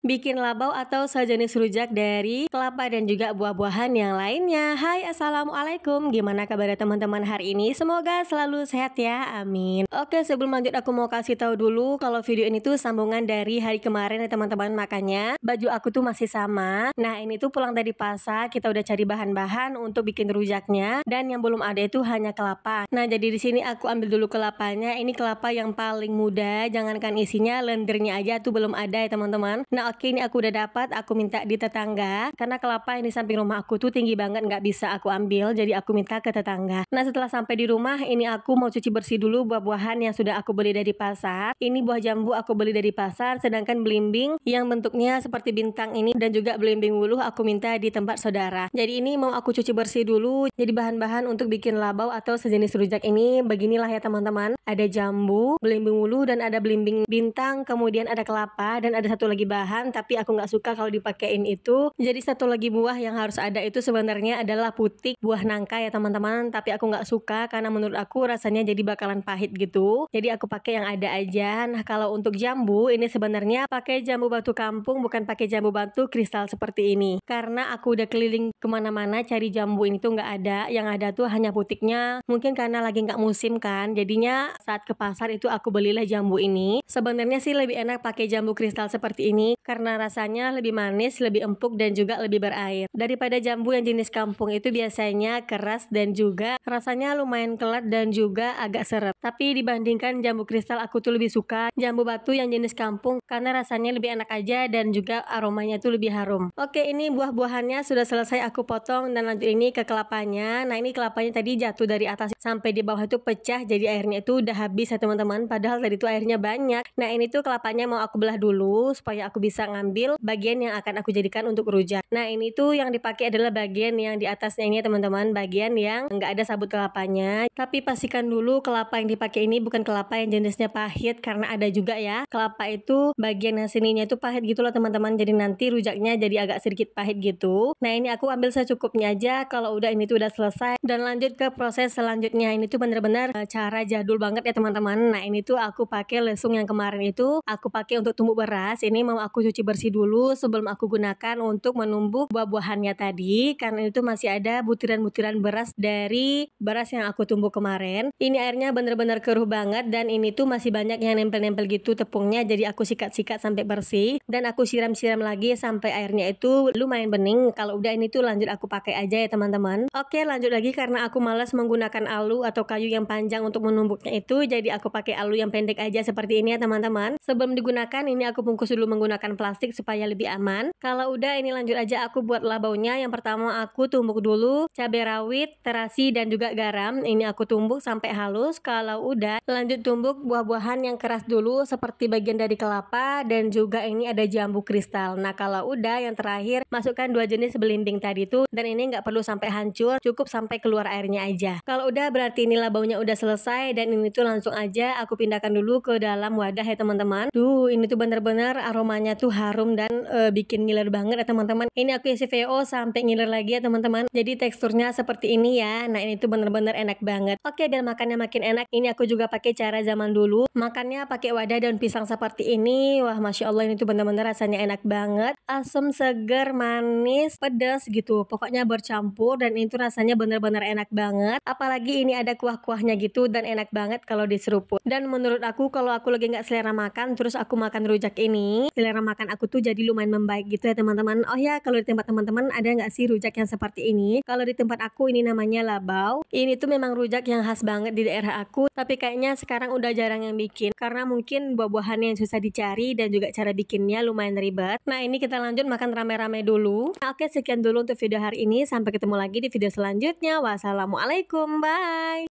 bikin labau atau sejenis rujak dari kelapa dan juga buah-buahan yang lainnya. Hai, assalamualaikum. Gimana kabar teman-teman hari ini? Semoga selalu sehat ya, amin. Oke, sebelum lanjut aku mau kasih tahu dulu kalau video ini tuh sambungan dari hari kemarin ya teman-teman. Makanya baju aku tuh masih sama. Nah, ini tuh pulang dari pasar, kita udah cari bahan-bahan untuk bikin rujaknya, dan yang belum ada itu hanya kelapa. Nah, jadi di sini aku ambil dulu kelapanya. Ini kelapa yang paling muda, jangankan isinya, lendirnya aja tuh belum ada ya teman-teman. Nah, oke, ini aku udah dapat, aku minta di tetangga karena kelapa yang di samping rumah aku tuh tinggi banget, nggak bisa aku ambil, jadi aku minta ke tetangga. Nah, setelah sampai di rumah, ini aku mau cuci bersih dulu buah-buahan yang sudah aku beli dari pasar. Ini buah jambu aku beli dari pasar, sedangkan belimbing yang bentuknya seperti bintang ini dan juga belimbing wuluh aku minta di tempat saudara. Jadi ini mau aku cuci bersih dulu. Jadi bahan-bahan untuk bikin labau atau sejenis rujak ini beginilah ya teman-teman. Ada jambu, belimbing wuluh, dan ada belimbing bintang, kemudian ada kelapa, dan ada satu lagi bahan tapi aku nggak suka kalau dipakein itu. Jadi satu lagi buah yang harus ada itu sebenarnya adalah putik buah nangka ya teman-teman, tapi aku nggak suka karena menurut aku rasanya jadi bakalan pahit gitu. Jadi aku pakai yang ada aja. Nah, kalau untuk jambu ini sebenarnya pakai jambu batu kampung, bukan pakai jambu batu kristal seperti ini. Karena aku udah keliling kemana-mana cari jambu ini tuh nggak ada. Yang ada tuh hanya putiknya. Mungkin karena lagi nggak musim kan. Jadinya saat ke pasar itu aku belilah jambu ini. Sebenarnya sih lebih enak pakai jambu kristal seperti ini karena rasanya lebih manis, lebih empuk, dan juga lebih berair. Daripada jambu yang jenis kampung itu biasanya keras dan juga rasanya lumayan kelat dan juga agak seret. Tapi dibandingkan jambu kristal, aku tuh lebih suka jambu batu yang jenis kampung karena rasanya lebih enak aja dan juga aromanya tuh lebih harum. Oke, ini buah-buahannya sudah selesai aku potong dan lanjut ini ke kelapanya. Nah, ini kelapanya tadi jatuh dari atas sampai di bawah itu pecah, jadi airnya itu udah habis ya teman-teman, padahal tadi tuh airnya banyak. Nah, ini tuh kelapanya mau aku belah dulu supaya aku bisa ngambil bagian yang akan aku jadikan untuk rujak. Nah, ini tuh yang dipakai adalah bagian yang di atasnya ini ya teman-teman, bagian yang nggak ada sabut kelapanya. Tapi pastikan dulu kelapa yang dipakai ini bukan kelapa yang jenisnya pahit, karena ada juga ya kelapa itu bagian yang sininya itu pahit gitu loh teman-teman, jadi nanti rujaknya jadi agak sedikit pahit gitu. Nah, ini aku ambil secukupnya aja. Kalau udah ini tuh udah selesai dan lanjut ke proses selanjutnya. Ini tuh bener-bener cara jadul banget ya teman-teman. Nah, ini tuh aku pakai lesung yang kemarin itu aku pakai untuk tumbuk beras. Ini mau aku cuci bersih dulu sebelum aku gunakan untuk menumbuk buah-buahannya tadi, karena itu masih ada butiran-butiran beras dari beras yang aku tumbuk kemarin. Ini airnya bener-bener keruh banget dan ini tuh masih banyak yang nempel-nempel gitu tepungnya, jadi aku sikat-sikat sampai bersih dan aku siram-siram lagi sampai airnya itu lumayan bening. Kalau udah ini tuh lanjut aku pakai aja ya teman-teman. Oke, lanjut lagi karena aku malas menggunakan alu atau kayu yang panjang untuk menumbuknya itu, jadi aku pakai alu yang pendek aja seperti ini ya teman-teman. Sebelum digunakan ini aku bungkus dulu menggunakan plastik supaya lebih aman. Kalau udah ini lanjut aja aku buat labaunya. Yang pertama aku tumbuk dulu cabai rawit, terasi, dan juga garam. Ini aku tumbuk sampai halus. Kalau udah lanjut tumbuk buah-buahan yang keras dulu seperti bagian dari kelapa dan juga ini ada jambu kristal. Nah, kalau udah yang terakhir masukkan dua jenis belimbing tadi tuh, dan ini nggak perlu sampai hancur, cukup sampai keluar airnya aja. Kalau udah berarti ini labaunya udah selesai dan ini tuh langsung aja aku pindahkan dulu ke dalam wadah ya teman-teman. Duh, ini tuh bener-bener aromanya tuh harum dan bikin ngiler banget ya teman-teman. Ini aku isi VO sampai ngiler lagi ya teman-teman. Jadi teksturnya seperti ini ya. Nah, ini tuh bener-bener enak banget. Oke, biar makannya makin enak, ini aku juga pakai cara zaman dulu. Makannya pakai wadah daun pisang seperti ini. Wah, Masya Allah, ini tuh bener-bener rasanya enak banget. Asam, seger, manis, pedas gitu. Pokoknya bercampur dan itu rasanya bener-bener enak banget. Apalagi ini ada kuah-kuahnya gitu dan enak banget kalau diseruput. Dan menurut aku kalau aku lagi nggak selera makan terus aku makan rujak ini, selera makan aku tuh jadi lumayan membaik gitu ya teman-teman. Oh ya, kalau di tempat teman-teman ada nggak sih rujak yang seperti ini? Kalau di tempat aku ini namanya labau. Ini tuh memang rujak yang khas banget di daerah aku, tapi kayaknya sekarang udah jarang yang bikin karena mungkin buah-buahan yang susah dicari dan juga cara bikinnya lumayan ribet. Nah, ini kita lanjut makan rame-rame dulu. Nah, oke, sekian dulu untuk video hari ini. Sampai ketemu lagi di video selanjutnya. Wassalamualaikum, bye.